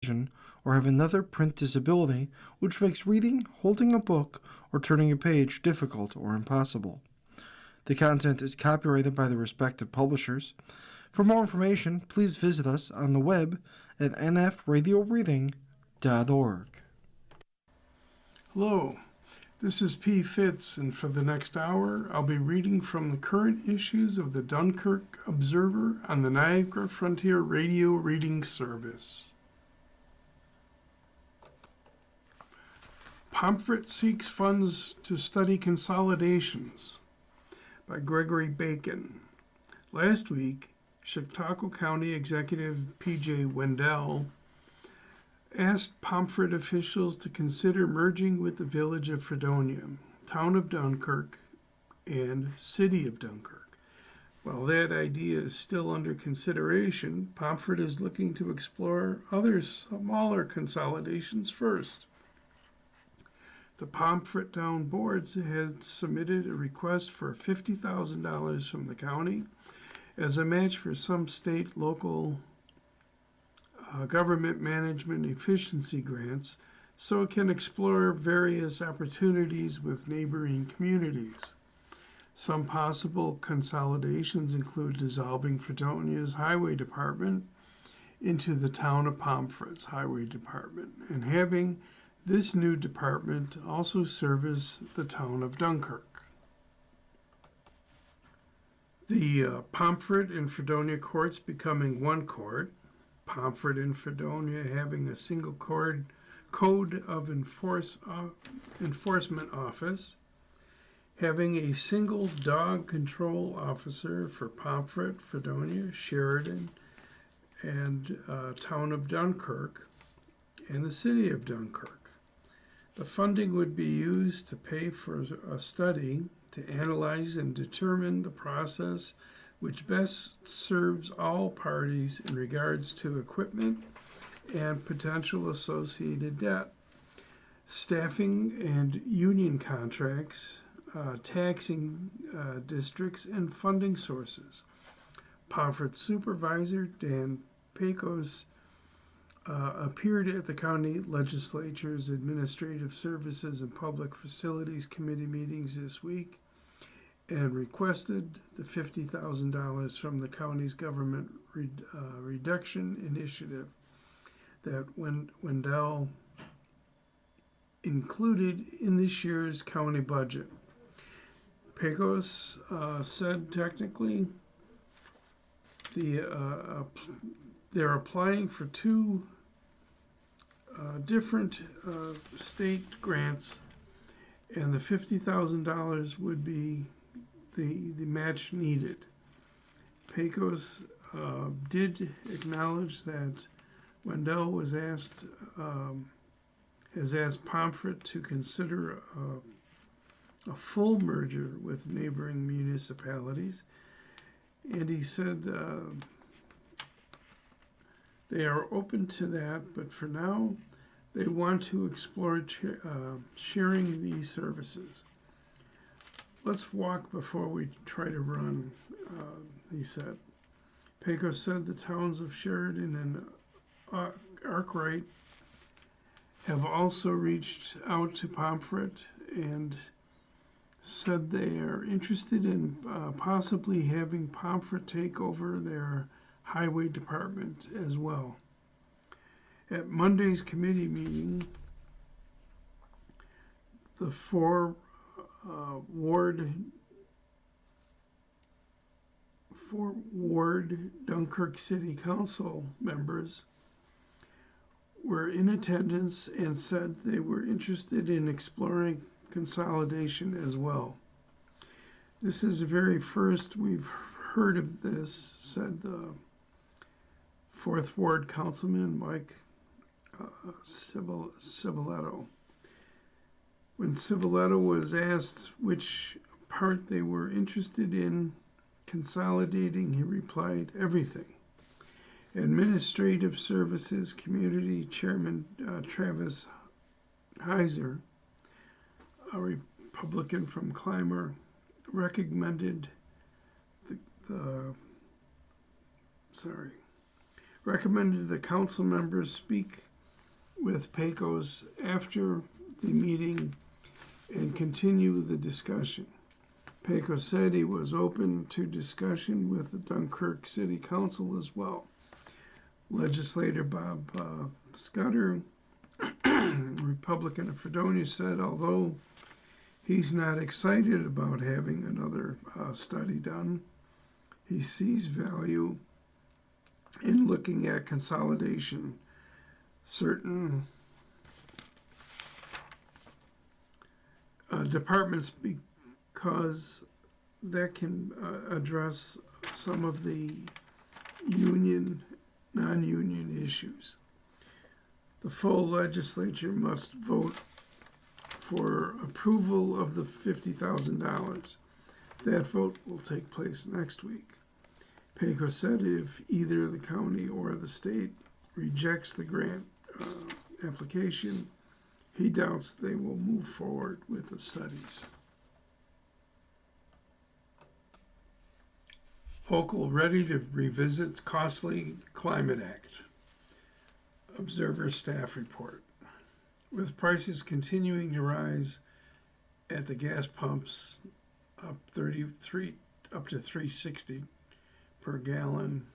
vision, or have another print disability which makes reading, holding a book, or turning a page difficult or impossible. The content is copyrighted by the respective publishers. For more information, please visit us on the web at nfradioreading.org. Hello, this is P. Fitz, and for the next hour, I'll be reading from the current issues of the Dunkirk Observer on the Niagara Frontier Radio Reading Service. Pomfret seeks funds to study consolidations by Gregory Bacon. Last week, Chautauqua County Executive P.J. Wendell asked Pomfret officials to consider merging with the village of Fredonia, town of Dunkirk, and city of Dunkirk. While that idea is still under consideration, Pomfret is looking to explore other smaller consolidations first. The Pomfret Town Boards had submitted a request for $50,000 from the county as a match for some state local government management efficiency grants, so it can explore various opportunities with neighboring communities. Some possible consolidations include dissolving Fredonia's highway department into the town of Pomfret's highway department, and having this new department also service the town of Dunkirk. The Pomfret and Fredonia courts becoming one court, Pomfret and Fredonia having a single code of enforcement office, having a single dog control officer for Pomfret, Fredonia, Sheridan, and town of Dunkirk, and the city of Dunkirk. The funding would be used to pay for a study to analyze and determine the process which best serves all parties in regards to equipment and potential associated debt, staffing and union contracts, taxing districts, and funding sources. Pomfret Supervisor Dan Pecos appeared at the county legislature's Administrative Services and Public Facilities Committee meetings this week and requested the $50,000 from the county's government reduction initiative that Wendell included in this year's county budget. Pecos said technically they're applying for two different state grants, and the $50,000 would be the match needed. Pecos did acknowledge that Wendell has asked Pomfret to consider a full merger with neighboring municipalities, and he said they are open to that, but for now they want to explore sharing these services. Let's walk before we try to run, he said. Pecos said the towns of Sheridan and Arkwright have also reached out to Pomfret and said they are interested in possibly having Pomfret take over their highway department as well. At Monday's committee meeting, the four ward Dunkirk City Council members were in attendance and said they were interested in exploring consolidation as well. This is the very first we've heard of this, said the 4th Ward Councilman Mike Civiletto. When Civiletto was asked which part they were interested in consolidating, he replied, everything. Administrative Services Community Chairman Travis Heiser, a Republican from Clymer, recommended the council members speak with Pecos after the meeting and continue the discussion. Pecos said he was open to discussion with the Dunkirk City Council as well. Legislator Bob Scudder, Republican of Fredonia, said although he's not excited about having another study done, he sees value in looking at consolidation. Certain departments, because that can address some of the union, non-union issues. The full legislature must vote for approval of the $50,000. That vote will take place next week. Pecos said if either the county or the state rejects the grant application, he doubts they will move forward with the studies. Hochul ready to revisit costly Climate Act. Observer staff report. With prices continuing to rise at the gas pumps up to $3.60 per gallon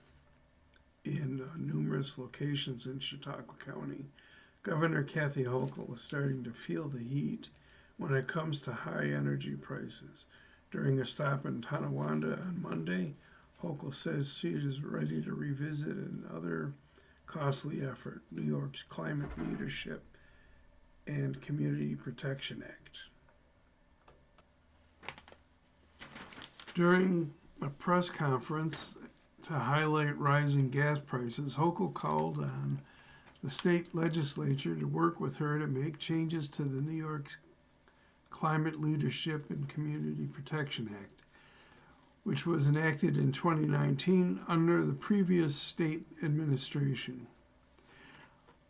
in numerous locations in Chautauqua County, Governor Kathy Hochul is starting to feel the heat when it comes to high energy prices. During a stop in Tonawanda on Monday, Hochul says she is ready to revisit another costly effort, New York's Climate Leadership and Community Protection Act. During a press conference to highlight rising gas prices, Hochul called on the state legislature to work with her to make changes to the New York's Climate Leadership and Community Protection Act, which was enacted in 2019 under the previous state administration.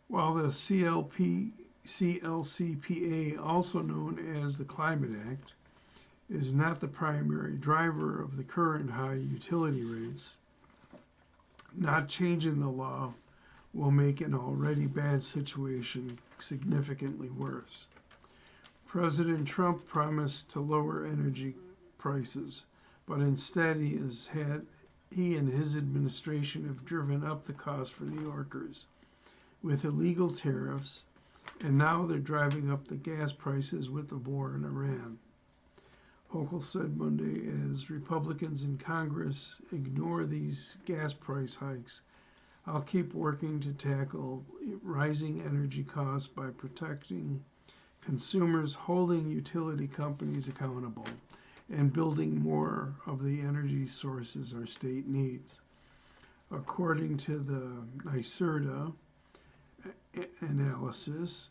While the CLCPA, also known as the Climate Act, is not the primary driver of the current high utility rates, not changing the law will make an already bad situation significantly worse. President Trump promised to lower energy prices, but instead he and his administration have driven up the cost for New Yorkers with illegal tariffs, and now they're driving up the gas prices with the war in Iran. Hochul said Monday, as Republicans in Congress ignore these gas price hikes, I'll keep working to tackle rising energy costs by protecting consumers, holding utility companies accountable, and building more of the energy sources our state needs. According to the NYSERDA analysis,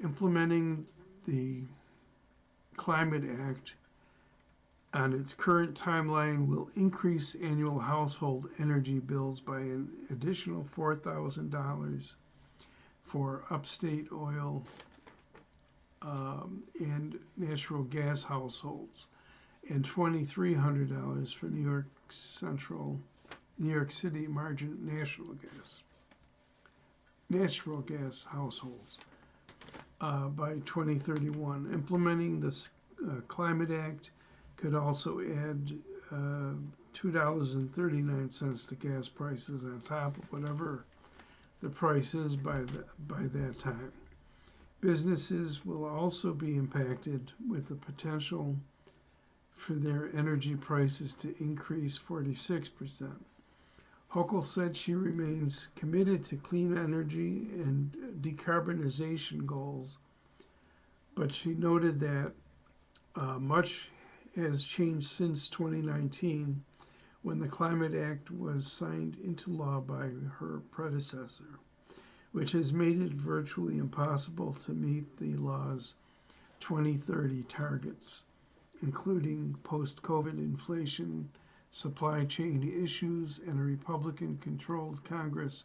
implementing the Climate Act on its current timeline will increase annual household energy bills by an additional $4,000 for upstate oil and natural gas households, and $2,300 for New York City margin natural gas households by 2031. Implementing this Climate Act could also add $2.39 to gas prices on top of whatever the price is by that time. Businesses will also be impacted with the potential for their energy prices to increase 46%. Hochul said she remains committed to clean energy and decarbonization goals, but she noted that much has changed since 2019, when the Climate Act was signed into law by her predecessor, which has made it virtually impossible to meet the law's 2030 targets, including post-COVID inflation, supply chain issues, and a Republican-controlled Congress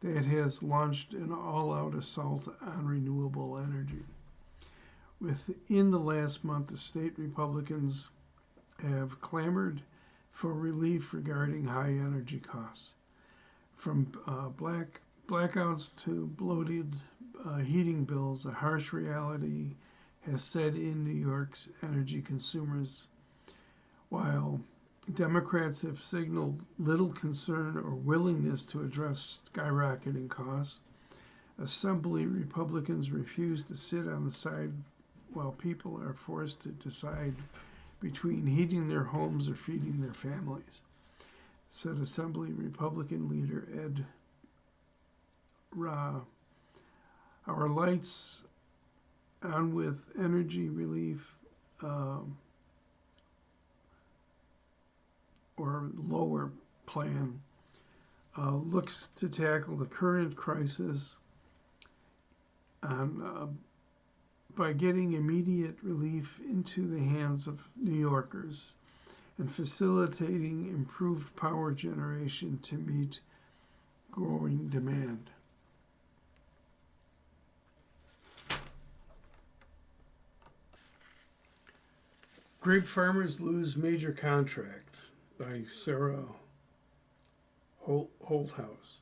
that has launched an all-out assault on renewable energy. Within the last month, the state Republicans have clamored for relief regarding high energy costs, from blackouts to bloated heating bills, a harsh reality has set in New York's energy consumers. While Democrats have signaled little concern or willingness to address skyrocketing costs, Assembly Republicans refuse to sit on the side while people are forced to decide between heating their homes or feeding their families, said Assembly Republican leader Ed Ra. Our lights on with energy relief or lower plan looks to tackle the current crisis by getting immediate relief into the hands of New Yorkers and facilitating improved power generation to meet growing demand. Grape farmers lose major contract by Sarah Holthouse.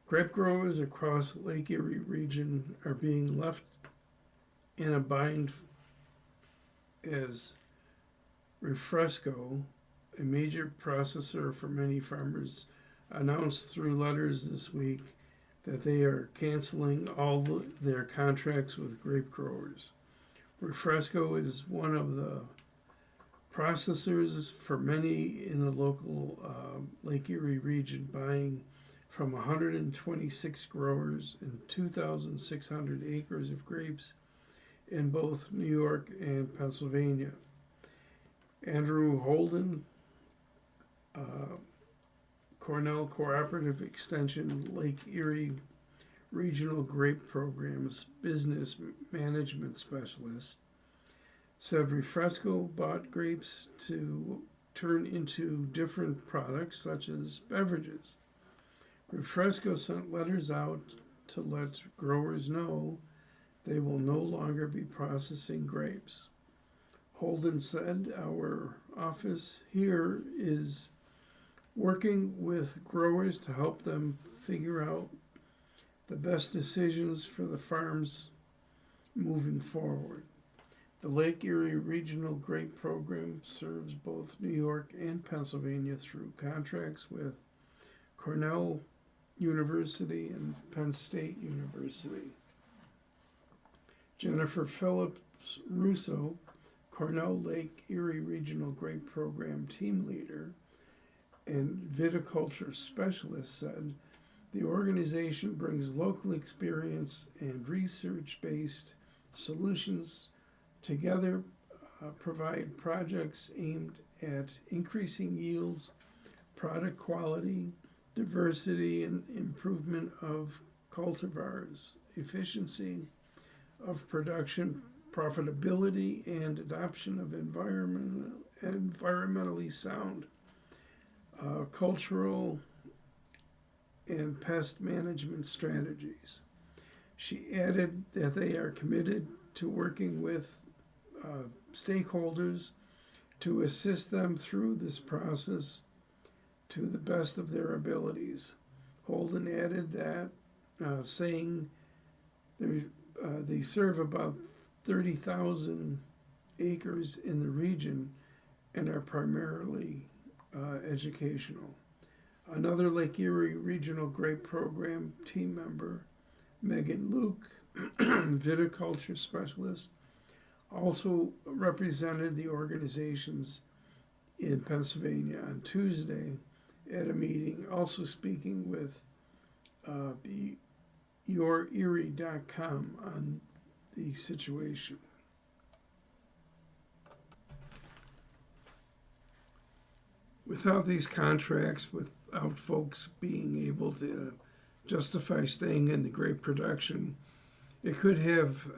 Grape growers across Lake Erie region are being left in a bind as Refresco, a major processor for many farmers, announced through letters this week that they are canceling all their contracts with grape growers. Refresco is one of the processors for many in the local Lake Erie region, buying from 126 growers and 2,600 acres of grapes in both New York and Pennsylvania. Andrew Holden, Cornell Cooperative Extension Lake Erie Regional Grape Programs Business Management Specialist, said Refresco bought grapes to turn into different products such as beverages. Refresco sent letters out to let growers know they will no longer be processing grapes. Holden said, our office here is working with growers to help them figure out the best decisions for the farms moving forward. The Lake Erie Regional Grape Program serves both New York and Pennsylvania through contracts with Cornell University and Penn State University. Jennifer Phillips Russo, Cornell Lake Erie Regional Grape Program team leader and viticulture specialist, said the organization brings local experience and research-based solutions together, provide projects aimed at increasing yields, product quality, diversity, and improvement of cultivars, efficiency of production, profitability, and adoption of environmentally sound cultural and pest management strategies. She added that they are committed to working with stakeholders to assist them through this process to the best of their abilities. Holden added that, saying they serve about 30,000 acres in the region and are primarily educational. Another Lake Erie Regional Grape Program team member, Megan Luke, viticulture specialist, also represented the organizations in Pennsylvania on Tuesday at a meeting, also speaking with YourErie.com on the situation. Without these contracts, without folks being able to justify staying in the grape production, it could have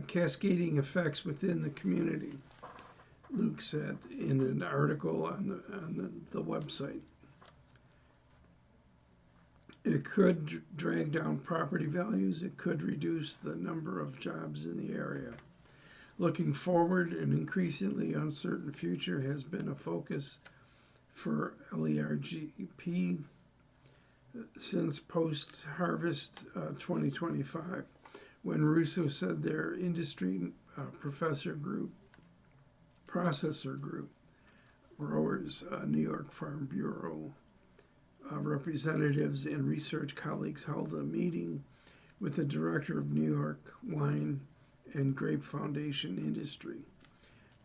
cascading effects within the community, Luke said in an article on the website. It could drag down property values. It could reduce the number of jobs in the area. Looking forward, an increasingly uncertain future has been a focus for LERGP since post-harvest 2025. when Russo said their industry processor group, growers, New York Farm Bureau representatives and research colleagues held a meeting with the director of New York Wine and Grape Foundation Industry,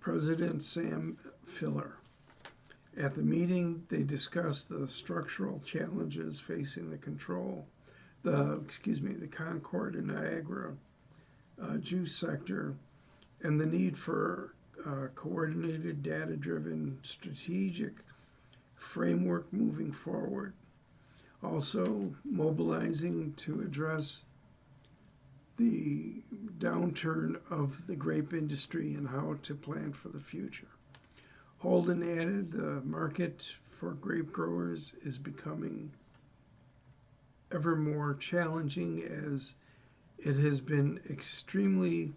President Sam Filler. At the meeting, they discussed the structural challenges facing the Concord and Niagara juice sector, and the need for coordinated, data-driven, strategic framework moving forward. Also, mobilizing to address the downturn of the grape industry and how to plan for the future. Holden added the market for grape growers is becoming ever more challenging as it has been extremely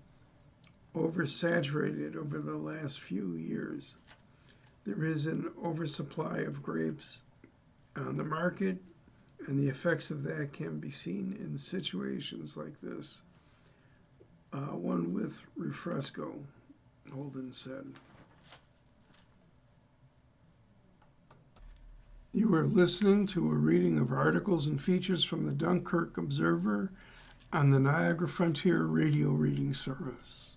oversaturated over the last few years. There is an oversupply of grapes on the market, and the effects of that can be seen in situations like this. One with Refresco, Holden said. You are listening to a reading of articles and features from the Dunkirk Observer on the Niagara Frontier Radio Reading Service.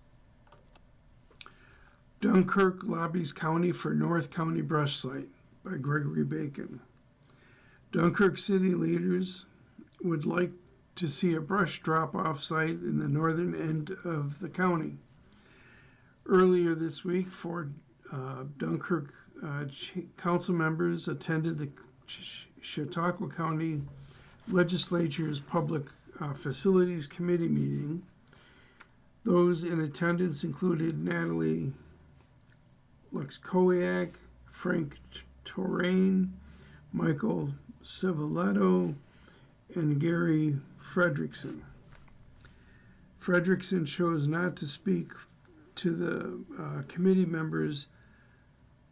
Dunkirk lobbies county for North County brush site by Gregory Bacon. Dunkirk city leaders would like to see a brush drop-off site in the northern end of the county. Earlier this week, four Dunkirk council members attended the Chautauqua County Legislature's Public Facilities Committee meeting. Those in attendance included Natalie Luxkowiak, Frank Torrain, Michael Civiletto, and Gary Fredrickson. Fredrickson chose not to speak to the committee members,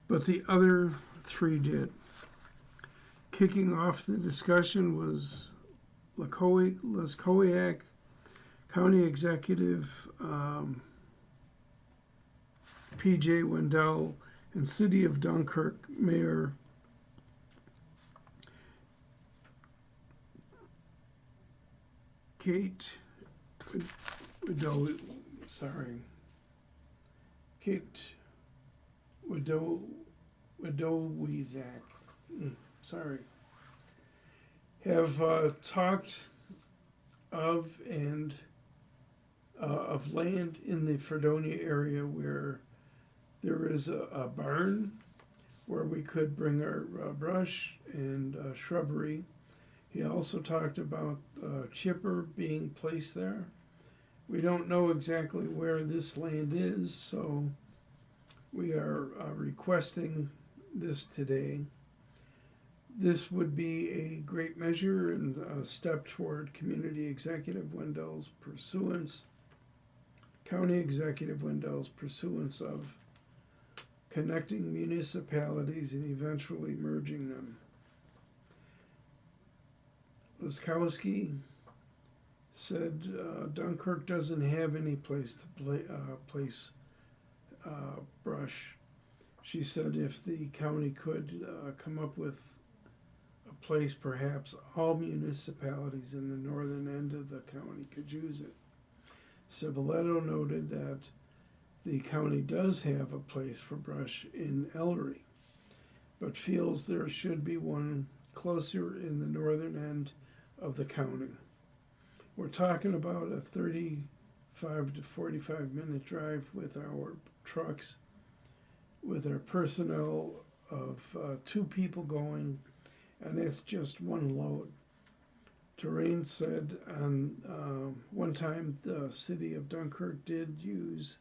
but the other three did. Kicking off the discussion was Luxkowiak, County Executive P.J. Wendell, and City of Dunkirk Mayor Kate Wadowizak, have talked of land in the Fredonia area where there is a barn where we could bring our brush and shrubbery. He also talked about chipper being placed there. We don't know exactly where this land is, so we are requesting this today. This would be a great measure and a step toward Community Executive Wendell's pursuance, County Executive Wendell's pursuance of connecting municipalities and eventually merging them. Luskowski said Dunkirk doesn't have any place to place brush. She said if the county could come up with a place, perhaps all municipalities in the northern end of the county could use it. Civiletto noted that the county does have a place for brush in Ellery, but feels there should be one closer in the northern end of the county. We're talking about a 35 to 45 minute drive with our trucks, with our personnel of 2 people going, and it's just one load. Terrain said on one time the city of Dunkirk did use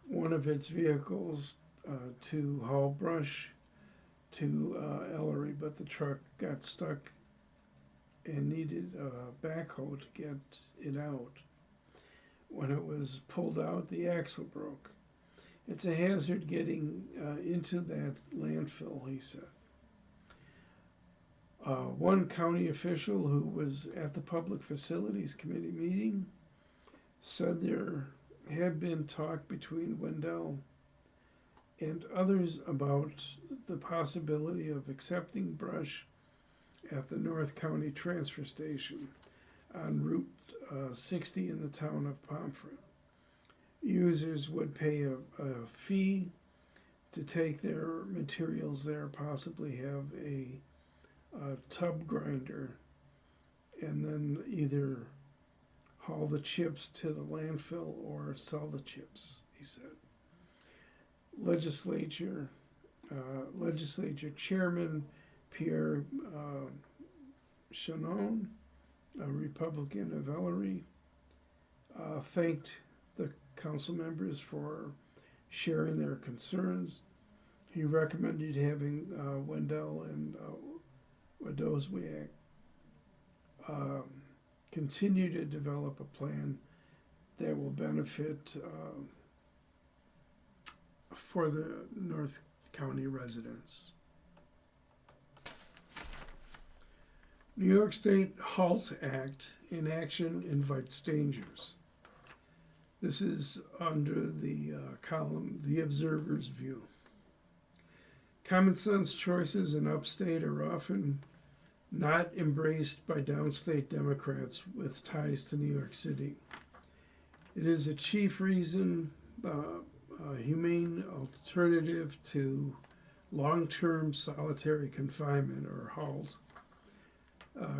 one of its vehicles to haul brush to Ellery, but the truck got stuck and needed a backhoe to get it out. When it was pulled out, the axle broke. It's a hazard getting into that landfill, he said. One county official who was at the Public Facilities Committee meeting said there had been talk between Wendell and others about the possibility of accepting brush at the North County Transfer Station on Route 60 in the town of Pomfret. Users would pay a fee to take their materials there, possibly have a tub grinder, and then either haul the chips to the landfill or sell the chips, he said. Legislature Chairman Pierre Shannon, a Republican of Ellery, thanked the council members for sharing their concerns. He recommended having Wendell and Wadozwiak continue to develop a plan that will benefit for the North County residents. New York State HALT Act in action invites dangers. This is under the column, The Observer's View. Common sense choices in upstate are often not embraced by downstate Democrats with ties to New York City. It is a chief reason, a humane alternative to long-term solitary confinement, or HALT,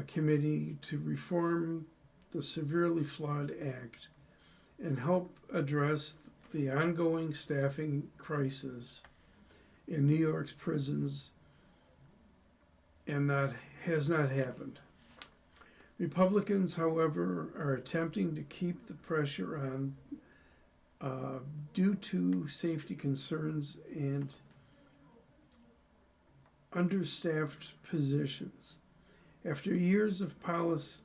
committee to reform the severely flawed act and help address the ongoing staffing crisis in New York's prisons, and has not happened. Republicans, however, are attempting to keep the pressure on due to safety concerns and understaffed positions. After years of policies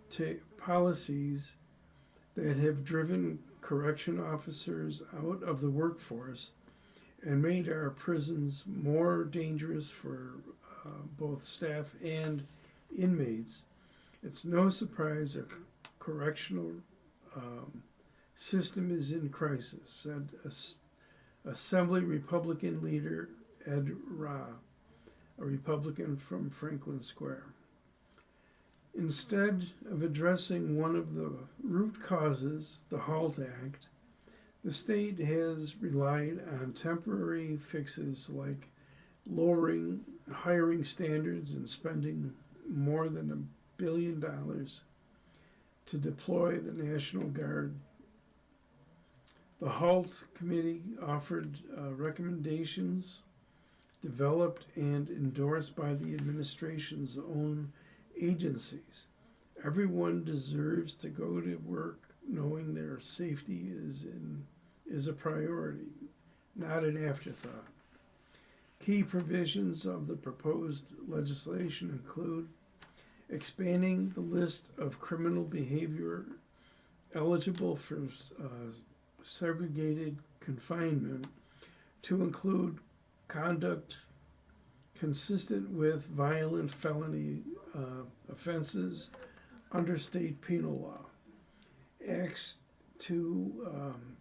that have driven correction officers out of the workforce and made our prisons more dangerous for both staff and inmates, it's no surprise our correctional system is in crisis, said Assembly Republican leader Ed Ra, a Republican from Franklin Square. Instead of addressing one of the root causes, the HALT Act, the state has relied on temporary fixes like lowering hiring standards and spending more than $1 billion to deploy the National Guard. The HALT committee offered recommendations developed and endorsed by the administration's own agencies. Everyone deserves to go to work knowing their safety is a priority, not an afterthought. Key provisions of the proposed legislation include expanding the list of criminal behavior eligible for segregated confinement to include conduct consistent with violent felony offenses under state penal law, acts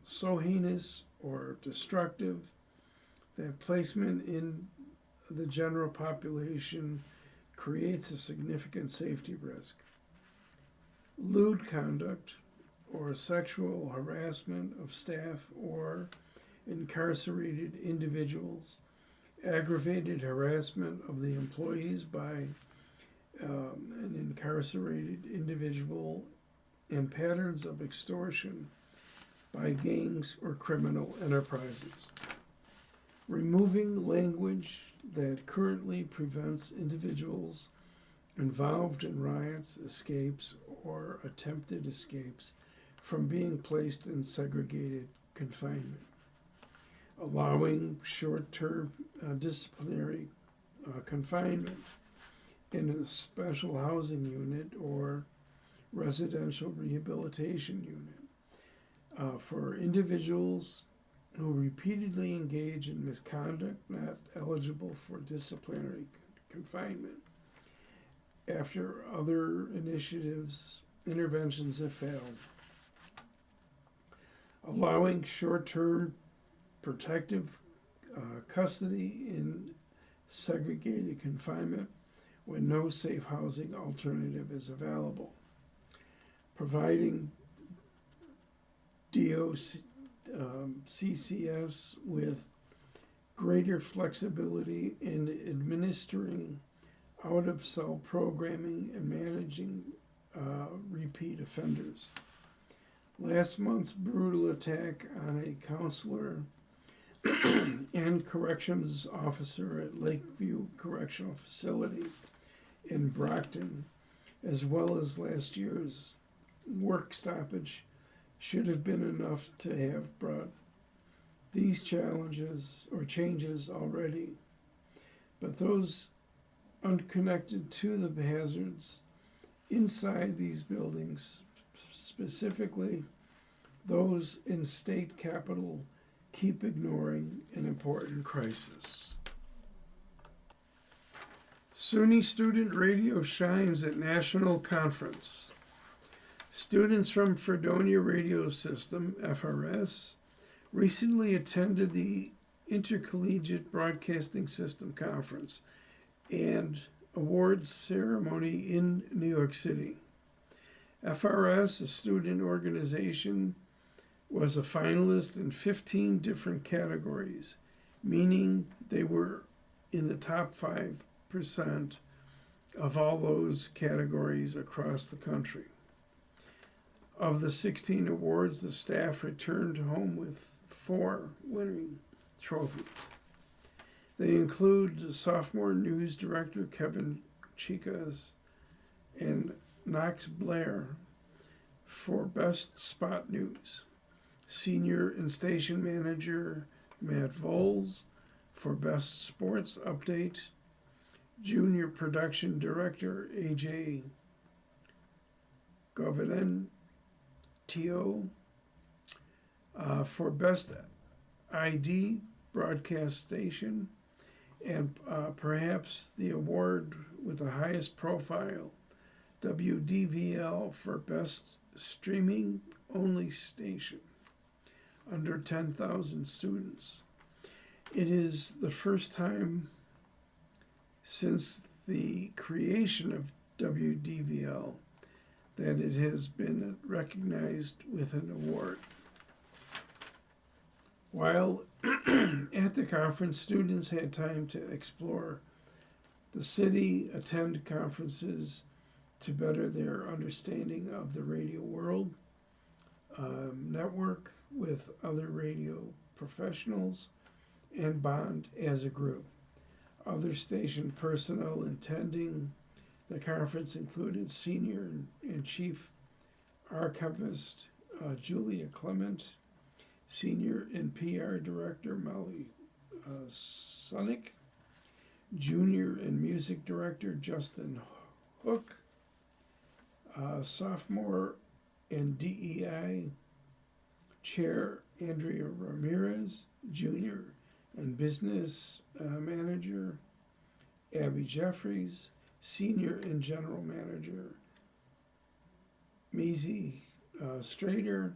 so heinous or destructive that placement in the general population creates a significant safety risk, lewd conduct or sexual harassment of staff or incarcerated individuals, aggravated harassment of the employees by an incarcerated individual, and patterns of extortion by gangs or criminal enterprises. Removing language that currently prevents individuals involved in riots, escapes, or attempted escapes from being placed in segregated confinement. Allowing short-term disciplinary confinement in a special housing unit or residential rehabilitation unit for individuals who repeatedly engage in misconduct not eligible for disciplinary confinement after other interventions have failed. allowing short-term protective custody in segregated confinement when no safe housing alternative is available, providing CCS with greater flexibility in administering out-of-cell programming and managing repeat offenders. Last month's brutal attack on a counselor and corrections officer at Lakeview Correctional Facility in Brockton, as well as last year's work stoppage, should have been enough to have brought these challenges or changes already. But those unconnected to the hazards inside these buildings, specifically those in state capital, keep ignoring an important crisis. SUNY Student Radio shines at National Conference. Students from Fredonia Radio System, FRS, recently attended the Intercollegiate Broadcasting System Conference and awards ceremony in New York City. FRS, a student organization, was a finalist in 15 different categories, meaning they were in the top 5% of all those categories across the country. Of the 16 awards, the staff returned home with 4 winning trophies. They include sophomore news director Kevin Chicas and Knox Blair for Best Spot News, senior and station manager Matt Voles for Best Sports Update, junior production director AJ Governento for Best ID broadcast station, and perhaps the award with the highest profile, WDVL for Best Streaming Only Station, under 10,000 students. It is the first time since the creation of WDVL that it has been recognized with an award. While at the conference, students had time to explore the city, attend conferences to better their understanding of the radio world, network with other radio professionals, and bond as a group. Other station personnel attending the conference included Senior and Chief Archivist Julia Clement, Senior and PR Director Molly Sonic, Junior and Music Director Justin Hook, Sophomore and DEI Chair Andrea Ramirez, Junior and Business Manager Abby Jeffries, Senior and General Manager Maisie Strader,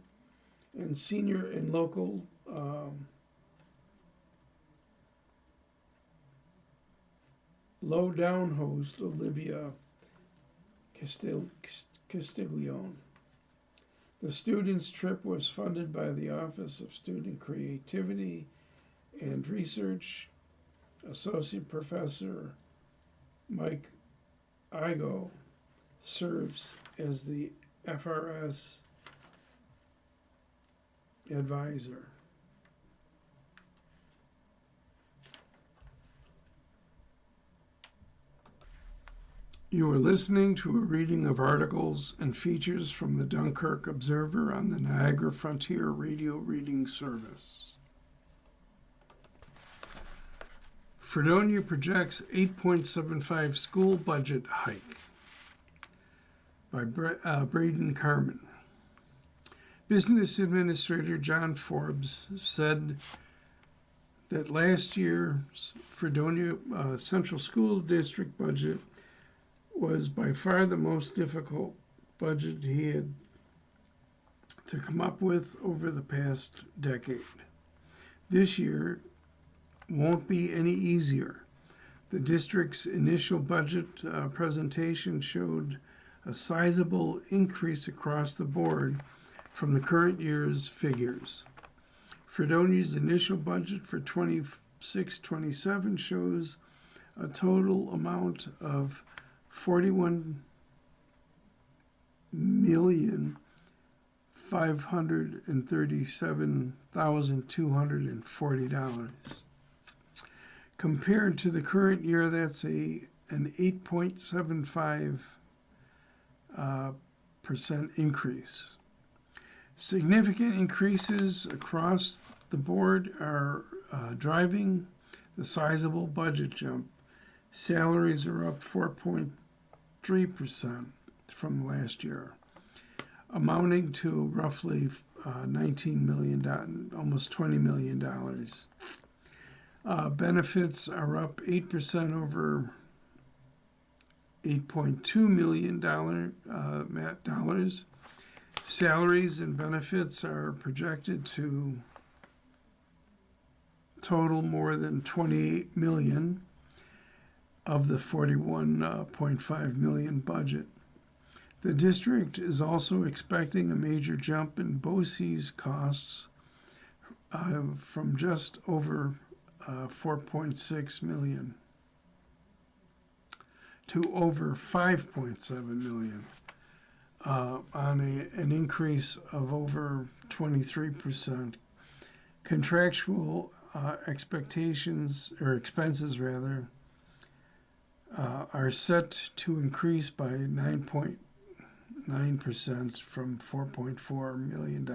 and Senior and Local Lowdown host Olivia Castiglione. The students' trip was funded by the Office of Student Creativity and Research. Associate Professor Mike Igo serves as the FRS advisor. You are listening to a reading of articles and features from the Dunkirk Observer on the Niagara Frontier Radio Reading Service. Fredonia projects 8.75 school budget hike by Braden Carmen. Business Administrator John Forbes said that last year's Fredonia Central School District budget was by far the most difficult budget he had to come up with over the past decade. This year won't be any easier. The district's initial budget presentation showed a sizable increase across the board from the current year's figures. Fredonia's initial budget for 26-27 shows a total amount of $41,537,240. Compared to the current year, that's an 8.75% increase. Significant increases across the board are driving the sizable budget jump. Salaries are up 4.3% from last year, amounting to roughly $19 million, almost $20 million. Benefits are up 8% over $8.2 million dollars. Salaries and benefits are projected to total more than $28 million of the $41.5 million budget. The district is also expecting a major jump in BOCES costs from just over $4.6 million to over $5.7 million, on an increase of over 23%. Contractual expenses are set to increase by 9.9% from $4.4 million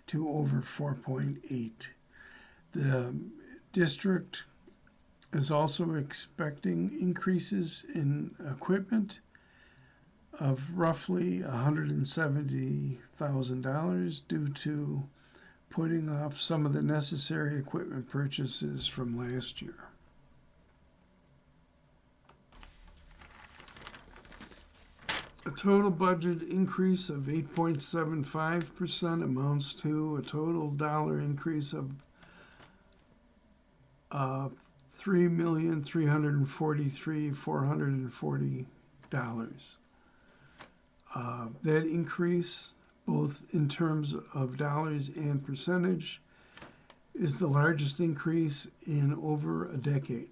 to over $4.8 million. The district is also expecting increases in equipment of roughly $170,000 due to putting off some of the necessary equipment purchases from last year. A total budget increase of 8.75% amounts to a total dollar increase of $3,343,440. That increase, both in terms of dollars and percentage, is the largest increase in over a decade.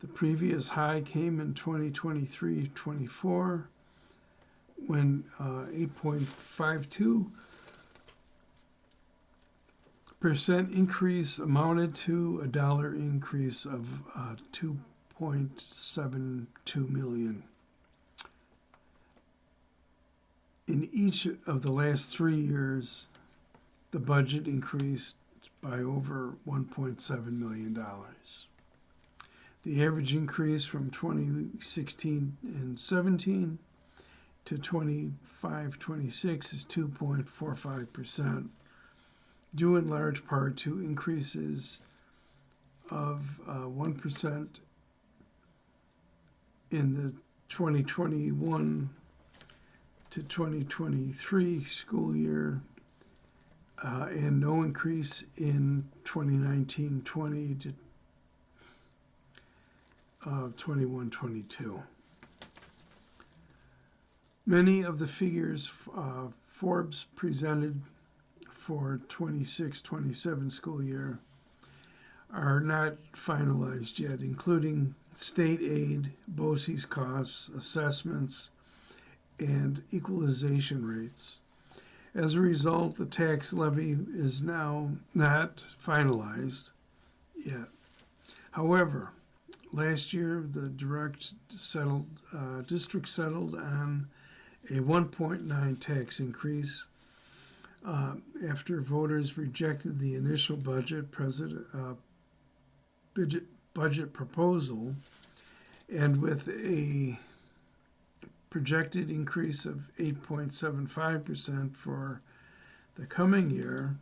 The previous high came in 2023-24, when 8.52% increase amounted to a dollar increase of $2.72 million. In each of the last 3 years, the budget increased by over $1.7 million. The average increase from 2016 and 17 to 25-26 is 2.45%, due in large part to increases of 1% in the 2021 to 2023 school year, and no increase in 2019-20 to 21-22. Many of the figures Forbes presented for 26-27 school year are not finalized yet, including state aid, BOCES costs, assessments, and equalization rates. As a result, the tax levy is now not finalized yet. However, last year the district settled on a 1.9 tax increase after voters rejected the initial budget proposal, and with a projected increase of 8.75% for the coming year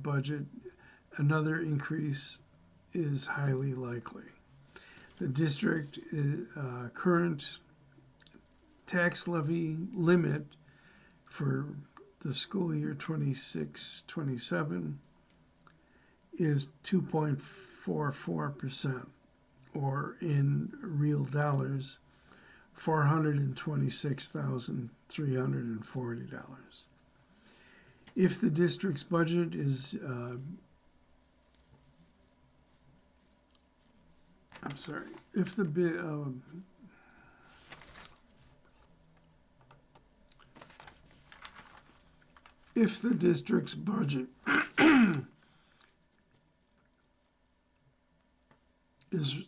budget, another increase is highly likely. The district current tax levy limit for the school year 26-27 is 2.44%, or in real dollars, $426,340. If the district's budget is, if the district's budget is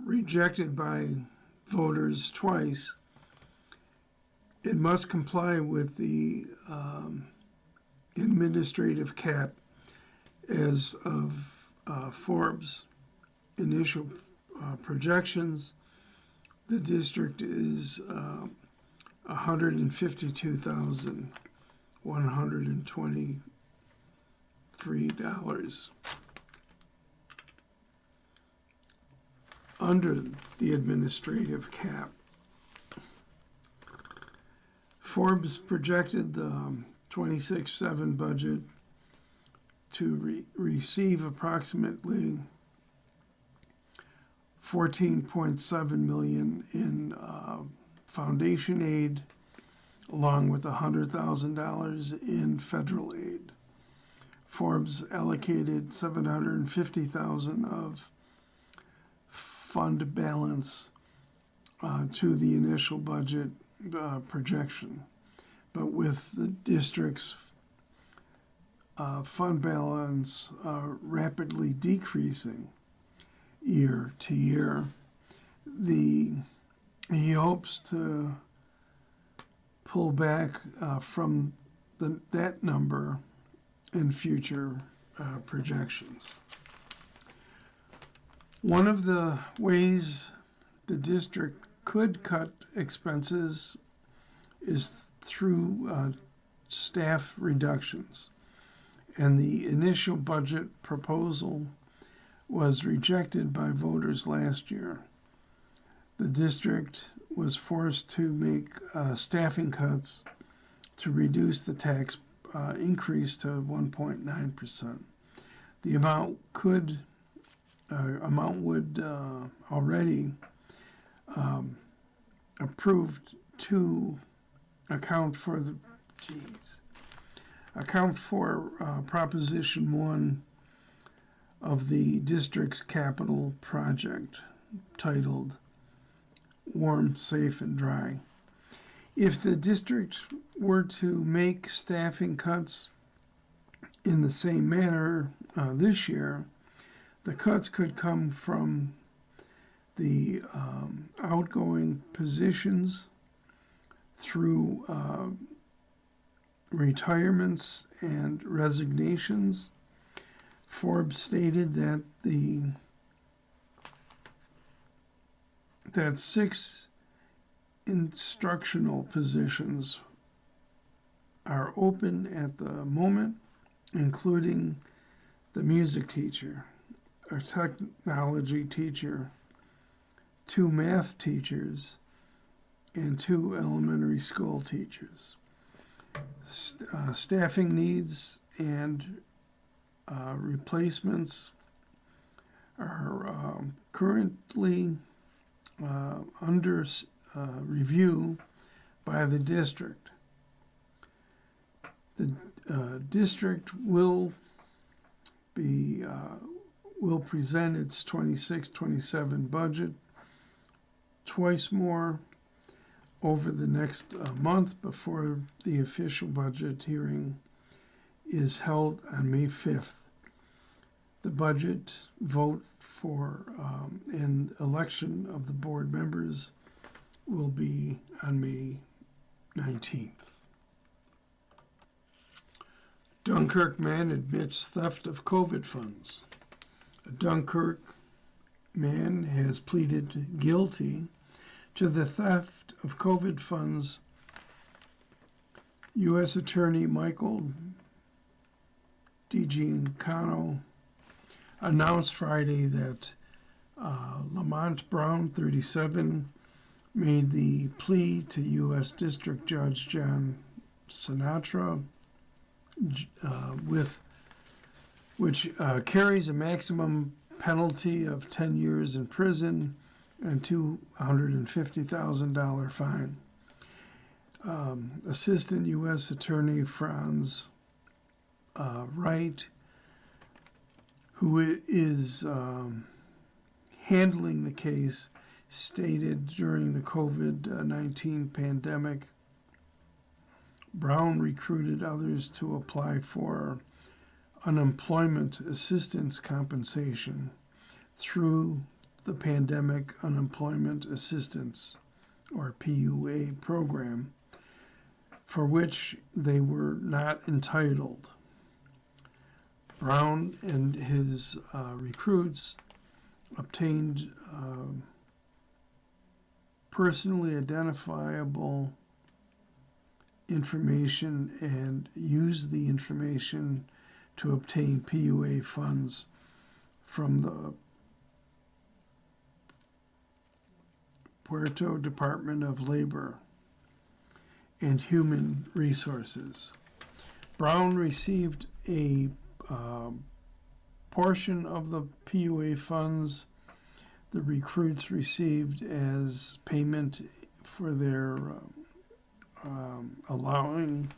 rejected by voters twice, it must comply with the administrative cap as of Forbes' initial projections. The district is $152,123 under the administrative cap. Forbes projected the 26-7 budget to receive approximately $14.7 million in foundation aid, along with $100,000 in federal aid. Forbes allocated $750,000 of fund balance to the initial budget projection, but with the district's fund balance rapidly decreasing year to year, he hopes to pull back from that number in future projections. One of the ways the district could cut expenses is through staff reductions, and the initial budget proposal was rejected by voters last year. The district was forced to make staffing cuts to reduce the tax increase to 1.9%. The amount would already approved to account for Proposition 1 of the district's capital project, titled Warm, Safe, and Dry. If the district were to make staffing cuts in the same manner this year, the cuts could come from the outgoing positions, through retirements and resignations. Forbes stated that that 6 instructional positions are open at the moment, including the music teacher, a technology teacher, 2 math teachers, and 2 elementary school teachers. Staffing needs and replacements are currently under review by the district. The district will present its 26-27 budget twice more over the next month before the official budget hearing is held on May 5th. The budget vote for and election of the board members will be on May 19th. Dunkirk man admits theft of COVID funds. A Dunkirk man has pleaded guilty to the theft of COVID funds. U.S. Attorney Michael DiGiancano announced Friday that Lamont Brown, 37, made the plea to U.S. District Judge John Sinatra, which carries a maximum penalty of 10 years in prison and $250,000 fine. Assistant U.S. Attorney Franz Wright, who is handling the case, stated during the COVID-19 pandemic, Brown recruited others to apply for unemployment assistance compensation through the Pandemic Unemployment Assistance, or PUA program, for which they were not entitled. Brown and his recruits obtained personally identifiable information and used the information to obtain PUA funds from the Puerto Department of Labor and Human Resources. Brown received a portion of the PUA funds the recruits received as payment for their allowing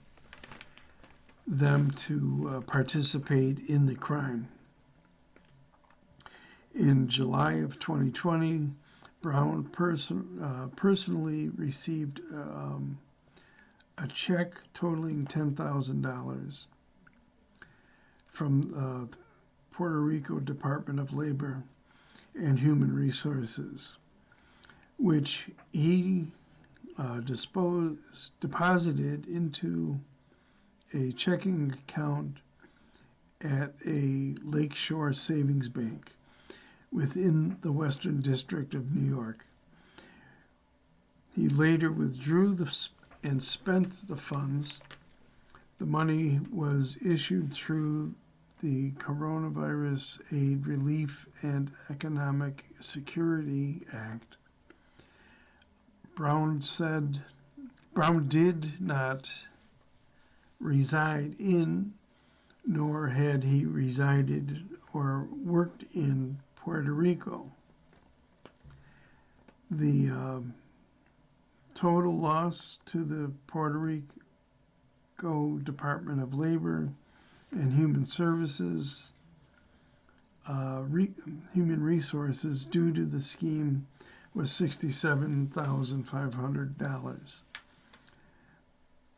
them to participate in the crime. In July of 2020, Brown personally received a check totaling $10,000 from the Puerto Rico Department of Labor and Human Resources, which he deposited into a checking account at a Lakeshore Savings Bank within the Western District of New York. He later withdrew and spent the funds. The money was issued through the Coronavirus Aid Relief and Economic Security Act. Brown did not reside in, nor had he resided or worked in Puerto Rico. The total loss to the Puerto Rico Department of Labor and Human Services, Human Resources, due to the scheme was $67,500.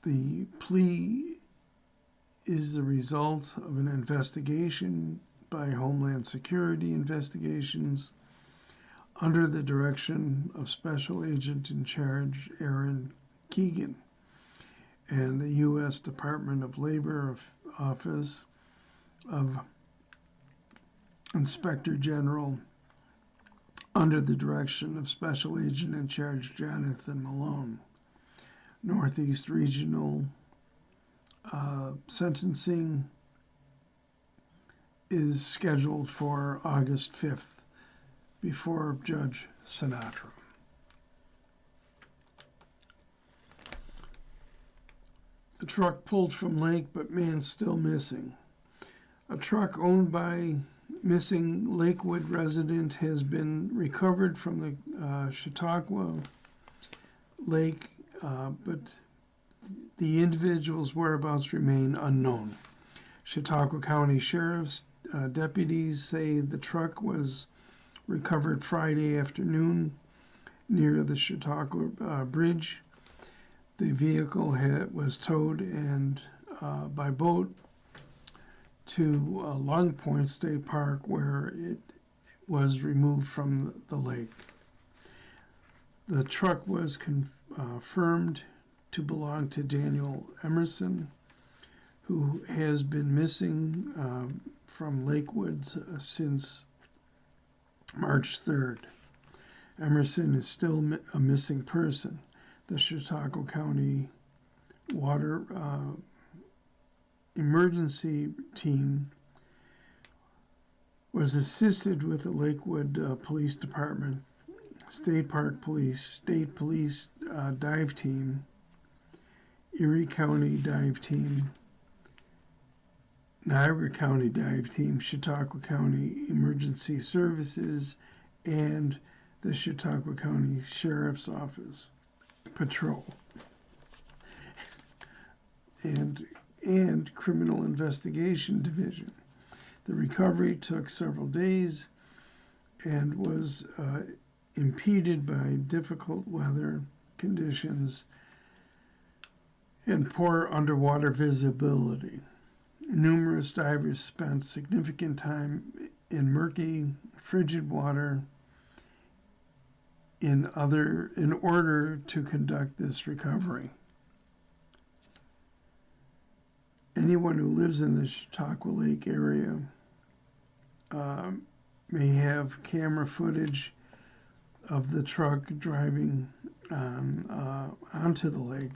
The plea is the result of an investigation by Homeland Security Investigations under the direction of Special Agent in Charge Aaron Keegan and the U.S. Department of Labor Office of Inspector General under the direction of Special Agent in Charge Jonathan Malone. Northeast Regional sentencing is scheduled for August 5th before Judge Sinatra. A truck pulled from lake, but man still missing. A truck owned by missing Lakewood resident has been recovered from the Chautauqua Lake, but the individual's whereabouts remain unknown. Chautauqua County Sheriff's deputies say the truck was recovered Friday afternoon near the Chautauqua Bridge. The vehicle was towed and by boat to Long Point State Park, where it was removed from the lake. The truck was confirmed to belong to Daniel Emerson, who has been missing from Lakewood since March 3rd. Emerson is still a missing person. The Chautauqua County Water Emergency Team was assisted with the Lakewood Police Department, State Park Police, State Police Dive Team, Erie County Dive Team, Niagara County Dive Team, Chautauqua County Emergency Services, and the Chautauqua County Sheriff's Office Patrol, and Criminal Investigation Division. The recovery took several days and was impeded by difficult weather conditions and poor underwater visibility. Numerous divers spent significant time in murky, frigid water in order to conduct this recovery. Anyone who lives in the Chautauqua Lake area may have camera footage of the truck driving onto the lake.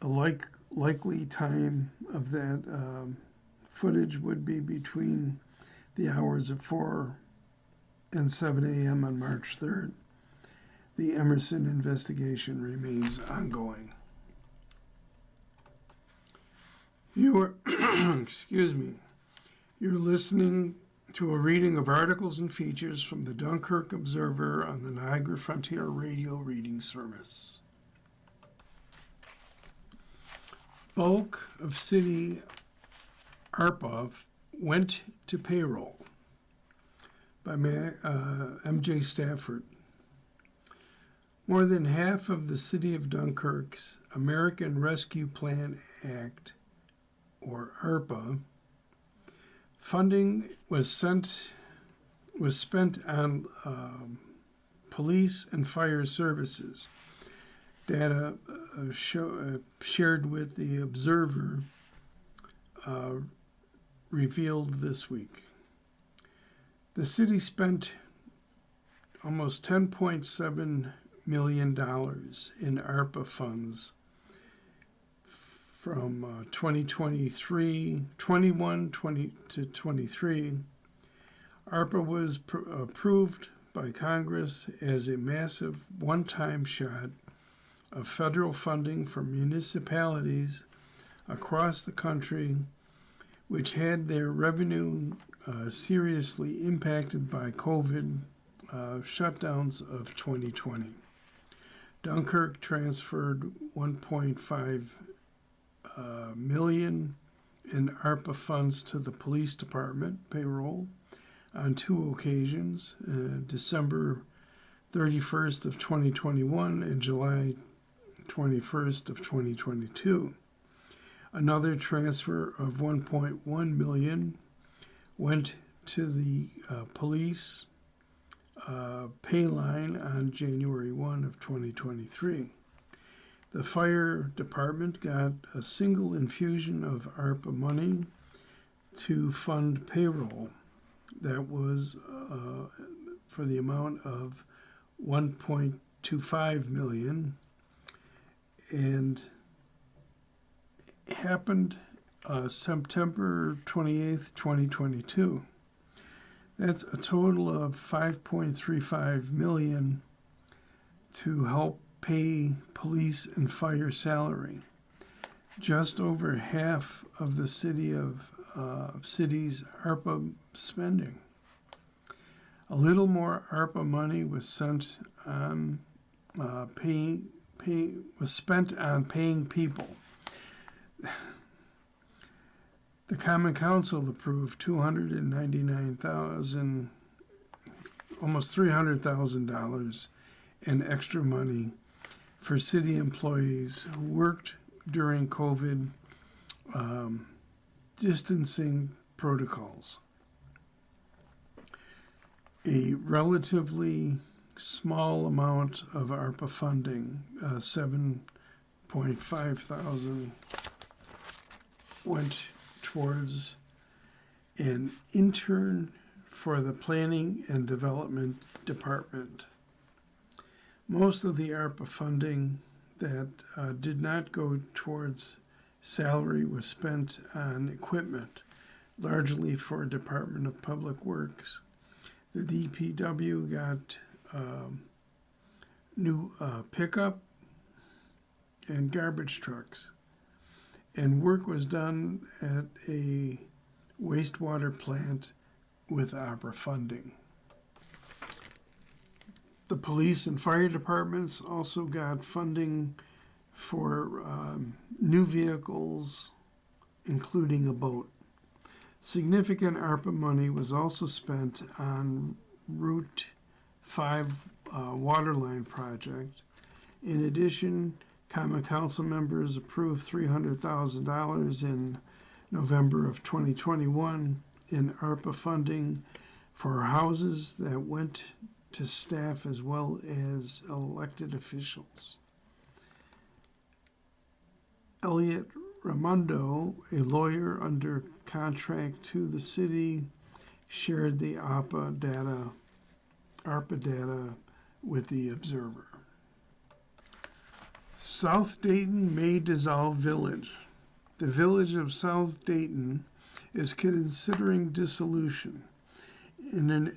A likely time of that footage would be between the hours of 4 and 7 a.m. on March 3rd. The Emerson investigation remains ongoing. You are, excuse me, you're listening to a reading of articles and features from the Dunkirk Observer on the Niagara Frontier Radio Reading Service. Bulk of city ARPA went to payroll by M.J. Stafford. More than half of the City of Dunkirk's American Rescue Plan Act, or ARPA, funding was spent on police and fire services. Data shared with the Observer revealed this week. The city spent almost $10.7 million in ARPA funds from 21 to 23. ARPA was approved by Congress as a massive one-time shot of federal funding for municipalities across the country which had their revenue seriously impacted by COVID shutdowns of 2020. Dunkirk transferred $1.5 million in ARPA funds to the police department payroll on 2 occasions, December 31st of 2021 and July 21st of 2022. Another transfer of $1.1 million went to the police pay line on January 1 of 2023. The fire department got a single infusion of ARPA money to fund payroll. That was for the amount of $1.25 million, and happened September 28th, 2022. That's a total of $5.35 million to help pay police and fire salary. Just over half of the city's ARPA spending. A little more ARPA money was spent on paying people. The Common Council approved $299,000, almost $300,000 in extra money for city employees who worked during COVID distancing protocols. A relatively small amount of ARPA funding, $7.5 thousand, went towards an intern for the Planning and Development Department. Most of the ARPA funding that did not go towards salary was spent on equipment, largely for Department of Public Works. The DPW got new pickup and garbage trucks. And work was done at a wastewater plant with ARPA funding. The police and fire departments also got funding for new vehicles, including a boat. Significant ARPA money was also spent on Route 5 waterline project. In addition, Common Council members approved $300,000 in November of 2021 in ARPA funding for houses that went to staff as well as elected officials. Elliot Raimondo, a lawyer under contract to the city, shared the ARPA data with the Observer. South Dayton may dissolve village. The village of South Dayton is considering dissolution. In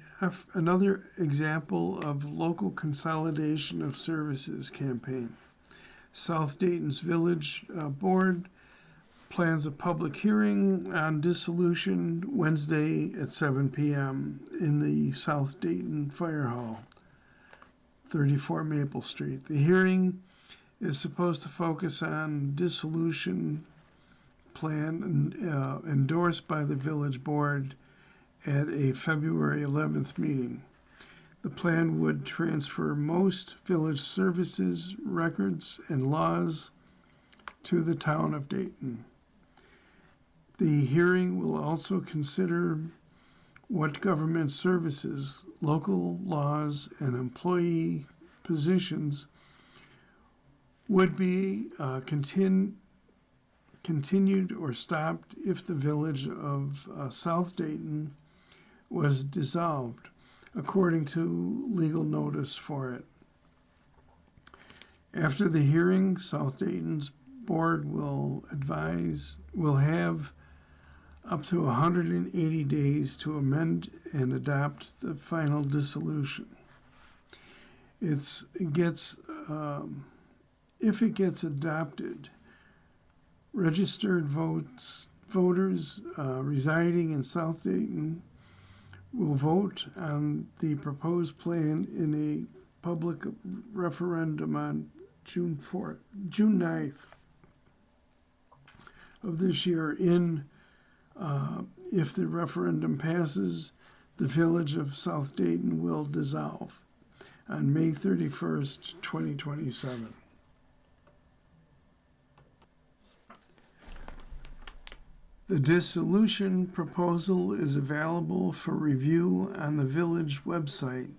another example of local consolidation of services campaign, South Dayton's village board plans a public hearing on dissolution Wednesday at 7 p.m. in the South Dayton Fire Hall, 34 Maple Street. The hearing is supposed to focus on dissolution plan endorsed by the village board at a February 11th meeting. The plan would transfer most village services, records, and laws to the town of Dayton. The hearing will also consider what government services, local laws, and employee positions would be continued or stopped if the village of South Dayton was dissolved, according to legal notice for it. After the hearing, South Dayton's board will have up to 180 days to amend and adopt the final dissolution. If it gets adopted, registered voters residing in South Dayton will vote on the proposed plan in a public referendum on June 9th of this year. If the referendum passes, the village of South Dayton will dissolve on May 31st, 2027. The dissolution proposal is available for review on the village website,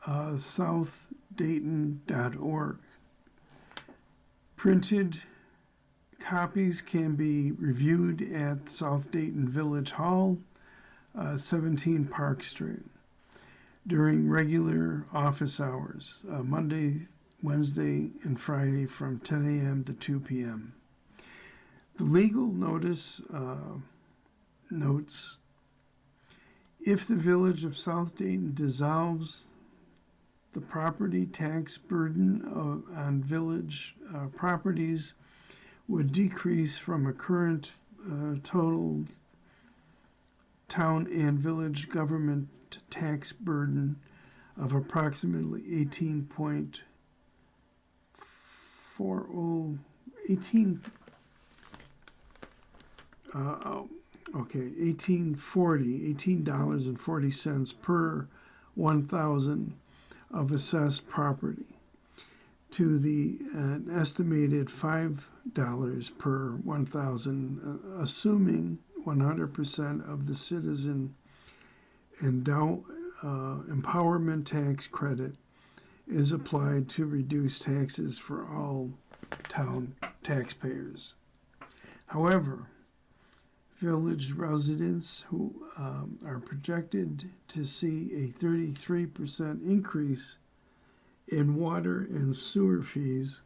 southdayton.org. Printed copies can be reviewed at South Dayton Village Hall, 17 Park Street, during regular office hours, Monday, Wednesday, and Friday from 10 a.m. to 2 p.m. The legal notice notes, if the village of South Dayton dissolves, the property tax burden on village properties would decrease from a current total town and village government tax burden of approximately 18.40 $18.40 per 1,000 of assessed property to an estimated $5 per 1,000, assuming 100% of the citizen empowerment tax credit is applied to reduce taxes for all town taxpayers. However, village residents who are projected to see a 33% increase in water and sewer fees,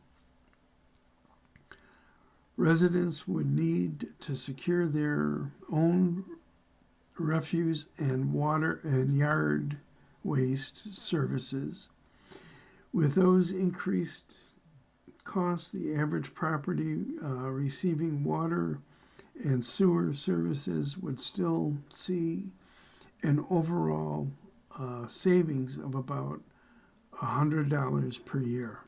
residents would need to secure their own refuse and water and yard waste services. With those increased costs, the average property receiving water and sewer services would still see an overall savings of about $100 per year.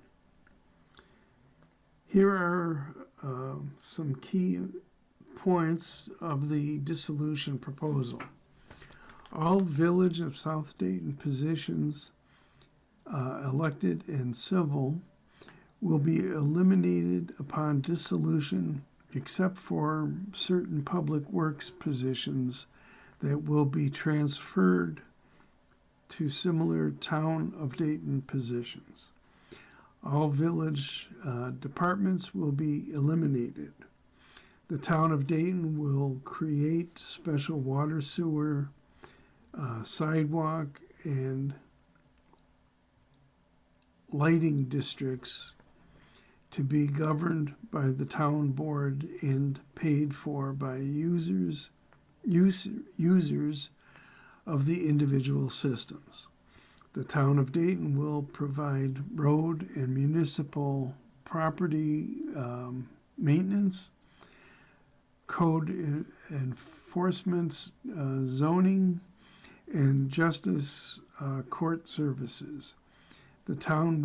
Here are some key points of the dissolution proposal. All Village of South Dayton positions, elected and civil, will be eliminated upon dissolution except for certain public works positions that will be transferred to similar Town of Dayton positions. All village departments will be eliminated. The Town of Dayton will create special water, sewer, sidewalk, and lighting districts to be governed by the town board and paid for by users of the individual systems. The Town of Dayton will provide road and municipal property maintenance, code enforcement, zoning, and justice court services. The town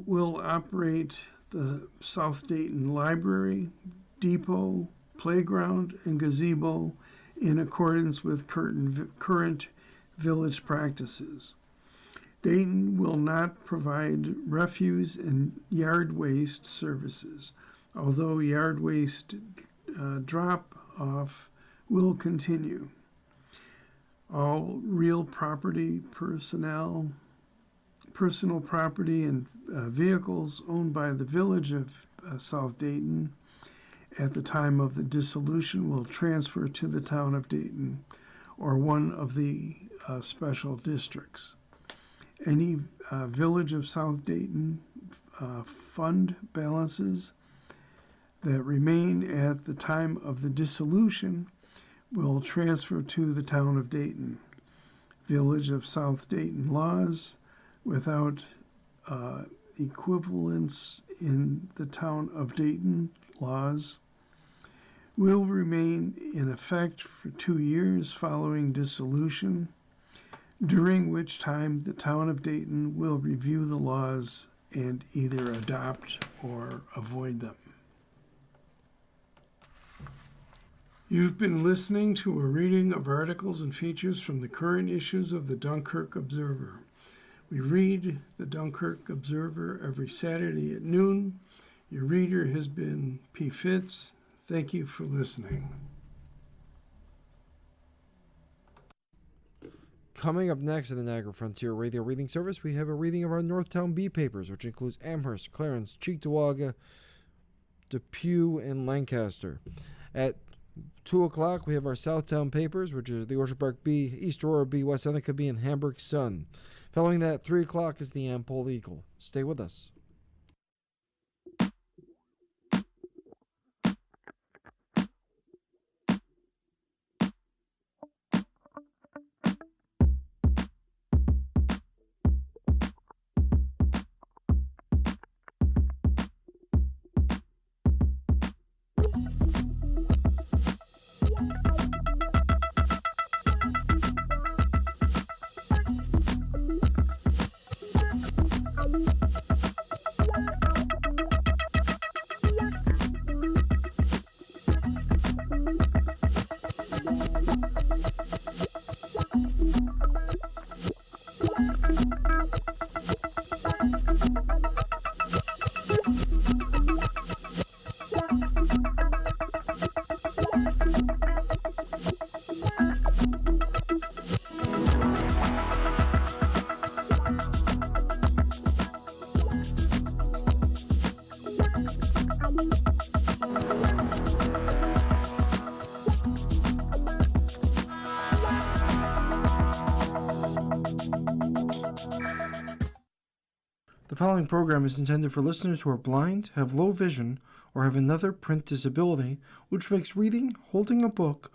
will operate the South Dayton Library, Depot, Playground, and Gazebo in accordance with current village practices. Dayton will not provide refuse and yard waste services, although yard waste drop-off will continue. All real property, personal property, and vehicles owned by the Village of South Dayton at the time of the dissolution will transfer to the Town of Dayton or one of the special districts. Any Village of South Dayton fund balances that remain at the time of the dissolution will transfer to the Town of Dayton. Village of South Dayton laws without equivalence in the Town of Dayton laws will remain in effect for 2 years following dissolution, during which time the Town of Dayton will review the laws and either adopt or avoid them. You've been listening to a reading of articles and features from the current issues of the Dunkirk Observer. We read the Dunkirk Observer every Saturday at noon. Your reader has been P. Fitz. Thank you for listening. Coming up next in the Niagara Frontier Radio Reading Service, we have a reading of our Northtown Bee papers, which includes Amherst, Clarence, Cheektowaga, Depew, and Lancaster. At 2 o'clock, we have our Southtown papers, which is the Orchard Park Bee, East Aurora Bee, West Seneca Bee, and Hamburg Sun. Following that, at 3 o'clock is the Ampole Eagle. Stay with us. following program is intended for listeners who are blind, have low vision, or have another print disability, which makes reading, holding a book,